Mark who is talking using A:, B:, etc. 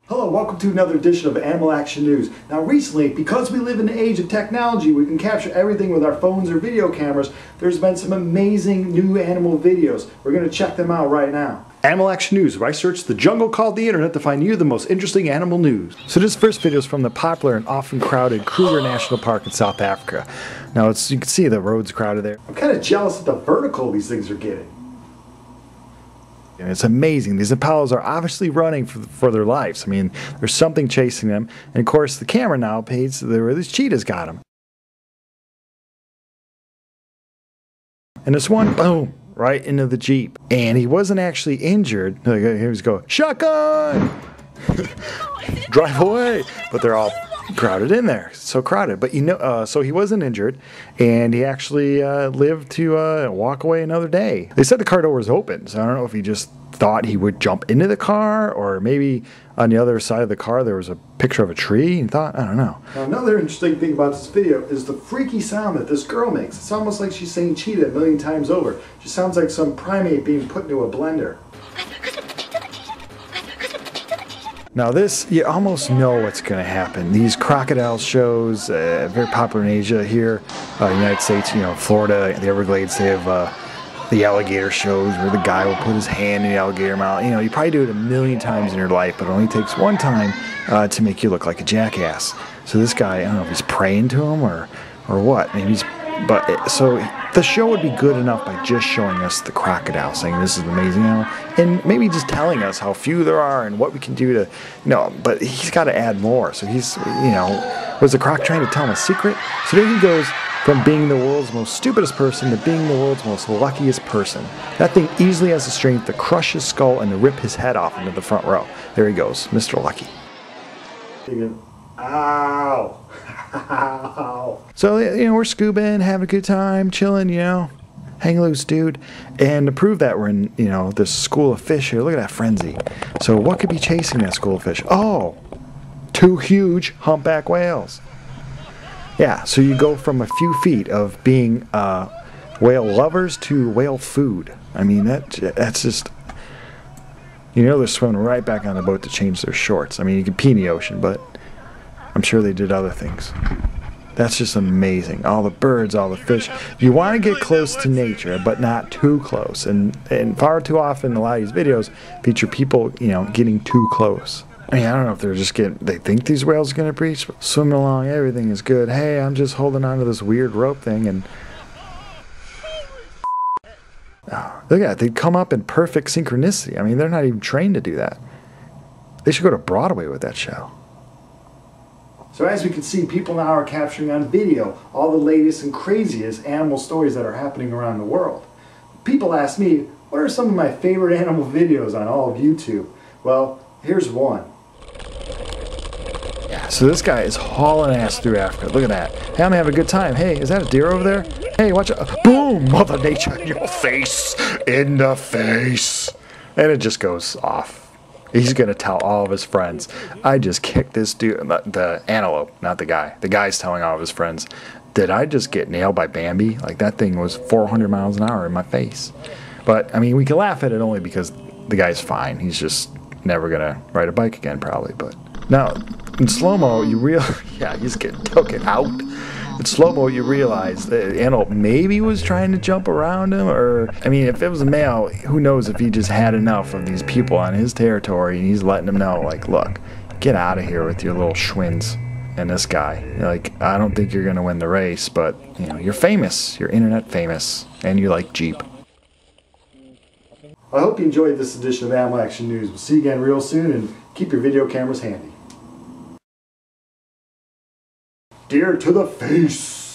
A: Hello, welcome to another edition of Animal Action News. Now recently, because we live in the age of technology, we can capture everything with our phones or video cameras. There's been some amazing new animal videos. We're going to check them out right now. Animal Action News, where I search the jungle called the internet to find you the most interesting animal news. So this first video is from the popular and often crowded Kruger National Park in South Africa. Now you can see the roads crowded there. I'm kind of jealous of the vertical these things are getting. And it's amazing. These impalas are obviously running for their lives. I mean, there's something chasing them. And of course, the camera now pays where these cheetahs got them. And this one, boom, right into the Jeep. And he wasn't actually injured. Here he's going, shotgun! Drive away! But they're all crowded in there. So crowded. But so he wasn't injured. And he actually lived to walk away another day. They said the car door was open. So I don't know if he just thought he would jump into the car, or maybe on the other side of the car there was a picture of a tree and thought, I don't know. Now, another interesting thing about this video is the freaky sound that this girl makes. It's almost like she's saying cheetah a million times over. She sounds like some primate being put into a blender. Now this, you almost know what's going to happen. These crocodile shows, very popular in Asia here, United States, Florida, the Everglades, they have the alligator shows where the guy will put his hand in the alligator mouth. You probably do it a million times in your life, but it only takes one time to make you look like a jackass. So this guy, I don't know if he's praying to him or what. Maybe so the show would be good enough by just showing us the crocodile, saying this is an amazing animal, and maybe just telling us how few there are and what we can do to, but he's got to add more. So he's, was the croc trying to tell him a secret? So there he goes from being the world's most stupidest person to being the world's most luckiest person. That thing easily has the strength to crush his skull and to rip his head off into the front row. There he goes, Mr. Lucky. Ow! Ow! So, we're scubaing, having a good time, chilling, hang loose, dude. And to prove that we're in, this school of fish here, look at that frenzy. So what could be chasing that school of fish? Oh, 2 huge humpback whales. Yeah, so you go from a few feet of being whale lovers to whale food. I mean, that's just, they're swimming right back on the boat to change their shorts. I mean, you can pee in the ocean, but I'm sure they did other things. That's just amazing. All the birds, all the fish. You want to get close to nature, but not too close. And far too often, a lot of these videos feature people, getting too close. I mean, I don't know if they're just they think these whales are going to breach, but swimming along, everything is good. Hey, I'm just holding on to this weird rope thing, and look at that. They come up in perfect synchronicity. I mean, they're not even trained to do that. They should go to Broadway with that show. So as we can see, people now are capturing on video all the latest and craziest animal stories that are happening around the world. People ask me, what are some of my favorite animal videos on all of YouTube? Well, here's one. Yeah, so this guy is hauling ass through Africa. Look at that. Hey, I'm having a good time. Hey, is that a deer over there? Hey, watch out. Boom! Mother Nature in your face! In the face! And it just goes off. He's going to tell all of his friends, I just kicked this dude, the antelope, not the guy. The guy's telling all of his friends, did I just get nailed by Bambi? Like, that thing was 400 miles an hour in my face. But, I mean, we can laugh at it only because the guy's fine. He's just never going to ride a bike again, probably. But now, in slow-mo, yeah, he's getting taken out. In slow-mo, you realize the antelope maybe was trying to jump around him, or, I mean, if it was a male, who knows if he just had enough of these people on his territory, and he's letting them know, like, look, get out of here with your little schwins and this guy. Like, I don't think you're going to win the race, but, you're famous. You're internet famous, and you like Jeep. I hope you enjoyed this edition of Animal Action News. We'll see you again real soon, and keep your video cameras handy. Deer to the face!